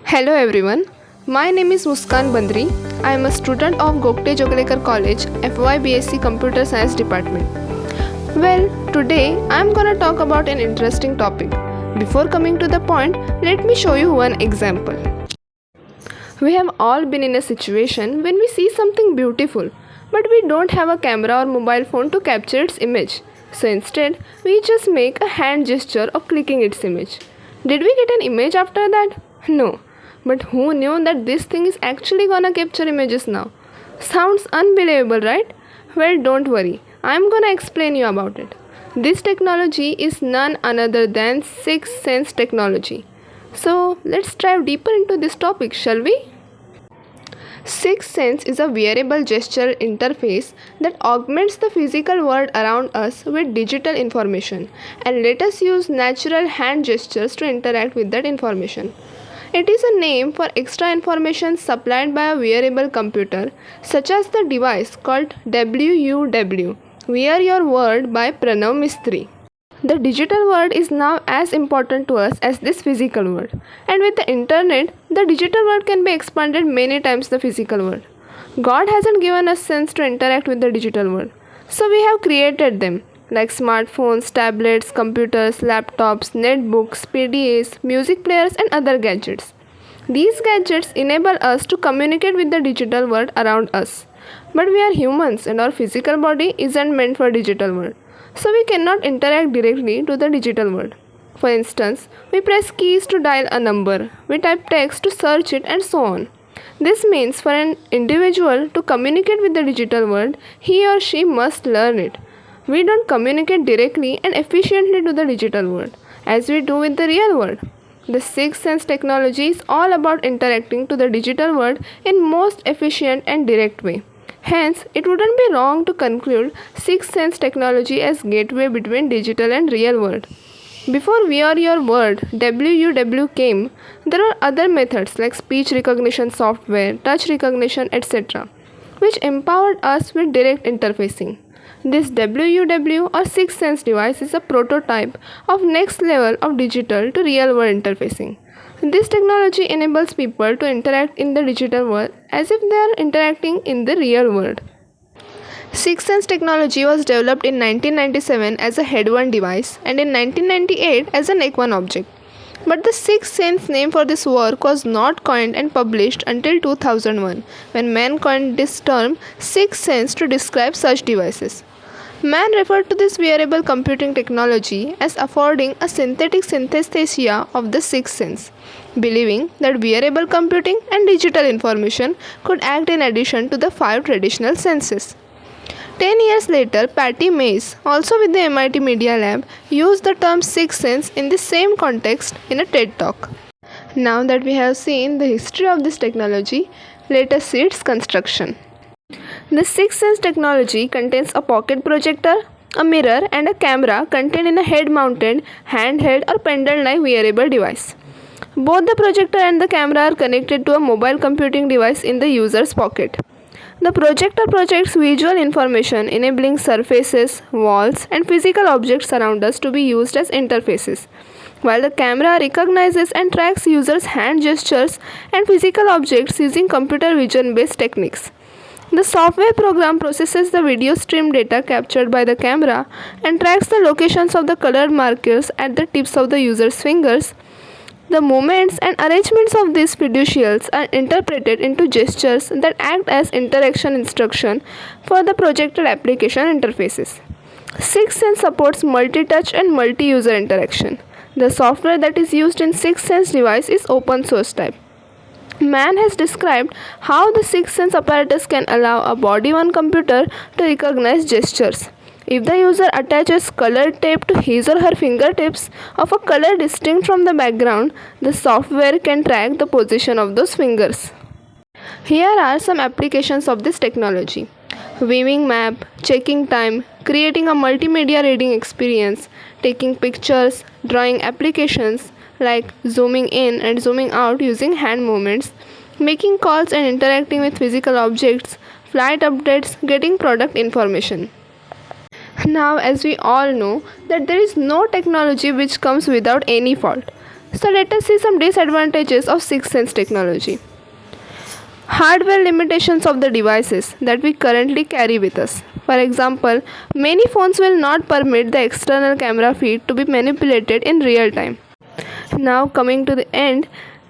Hello everyone, my name is Muskan Bandri. I am a student of Gokte Joglekar College, FY BSc Computer Science Department. Well, today I am gonna talk about an interesting topic. Before coming to the point, let me show you one example. We have all been in a situation when we see something beautiful, but we don't have a camera or mobile phone to capture its image. So instead, we just make a hand gesture of clicking its image. Did we get an image after that? No. But who knew that this thing is actually gonna capture images now? Sounds unbelievable, right? Well, don't worry. I'm gonna explain you about it. This technology is none other than Sixth Sense technology. So let's dive deeper into this topic, shall we? Sixth Sense is a wearable gesture interface that augments the physical world around us with digital information and let us use natural hand gestures to interact with that information. It is a name for extra information supplied by a wearable computer, such as the device called WUW, Wear Your World by Pranav Mistry. The digital world is now as important to us as this physical world. And with the internet, the digital world can be expanded many times the physical world. God hasn't given us sense to interact with the digital world. So we have created them like smartphones, tablets, computers, laptops, netbooks, PDAs, music players and other gadgets. These gadgets enable us to communicate with the digital world around us. But we are humans and our physical body isn't meant for digital world. So we cannot interact directly to the digital world. For instance, we press keys to dial a number, we type text to search it and so on. This means for an individual to communicate with the digital world, he or she must learn it. We don't communicate directly and efficiently to the digital world as we do with the real world. The Sixth Sense technology is all about interacting to the digital world in most efficient and direct way. Hence, it wouldn't be wrong to conclude Sixth Sense technology as gateway between digital and real world. Before Wear Your World WUW came, there were other methods like speech recognition software, touch recognition, etc., which empowered us with direct interfacing. This WUW or Sixth Sense device is a prototype of next level of digital to real world interfacing. This technology enables people to interact in the digital world as if they are interacting in the real world. Sixth Sense technology was developed in 1997 as a head-1 device and in 1998 as a neck-1 object. But the Sixth Sense name for this work was not coined and published until 2001 when man coined this term Sixth Sense to describe such devices. Man referred to this wearable computing technology as affording a synthetic synthesia of the Sixth Sense, believing that wearable computing and digital information could act in addition to the 5 traditional senses. 10 years later, Patty Mays, also with the MIT Media Lab, used the term Sixth Sense in the same context in a TED Talk. Now that we have seen the history of this technology, let us see its construction. The Sixth Sense technology contains a pocket projector, a mirror and a camera contained in a head-mounted, handheld or pendant-like wearable device. Both the projector and the camera are connected to a mobile computing device in the user's pocket. The projector projects visual information enabling surfaces, walls and physical objects around us to be used as interfaces, while the camera recognizes and tracks users' hand gestures and physical objects using computer vision-based techniques. The software program processes the video stream data captured by the camera and tracks the locations of the colored markers at the tips of the user's fingers. The movements and arrangements of these fiducials are interpreted into gestures that act as interaction instruction for the projected application interfaces. Sixth Sense supports multi-touch and multi-user interaction. The software that is used in Sixth Sense device is open source type. Man has described how the Sixth Sense apparatus can allow a body-worn computer to recognize gestures. If the user attaches colored tape to his or her fingertips of a color distinct from the background, the software can track the position of those fingers. Here are some applications of this technology: viewing map, checking time, creating a multimedia reading experience, taking pictures, drawing applications like zooming in and zooming out using hand movements, making calls and interacting with physical objects, flight updates, getting product information. Now, as we all know that there is no technology which comes without any fault. So let us see some disadvantages of sixth sense technology. Hardware limitations of the devices that we currently carry with us. For example, many phones will not permit the external camera feed to be manipulated in real time. Now, coming to the end,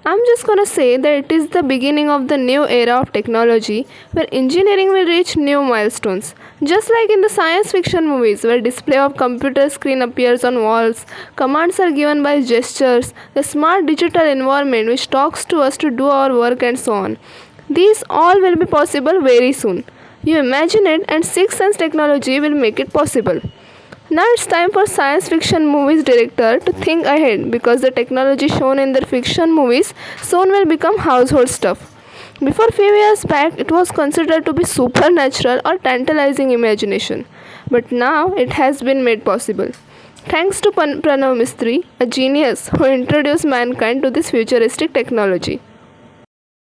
I'm just gonna say that it is the beginning of the new era of technology where engineering will reach new milestones. Just like in the science fiction movies where display of computer screen appears on walls, commands are given by gestures, the smart digital environment which talks to us to do our work and so on. These all will be possible very soon. You imagine it and sixth sense technology will make it possible. Now it's time for science fiction movies director to think ahead because the technology shown in their fiction movies soon will become household stuff. Before few years back it was considered to be supernatural or tantalizing imagination, but now it has been made possible. Thanks to Pranav Mistry, a genius who introduced mankind to this futuristic technology.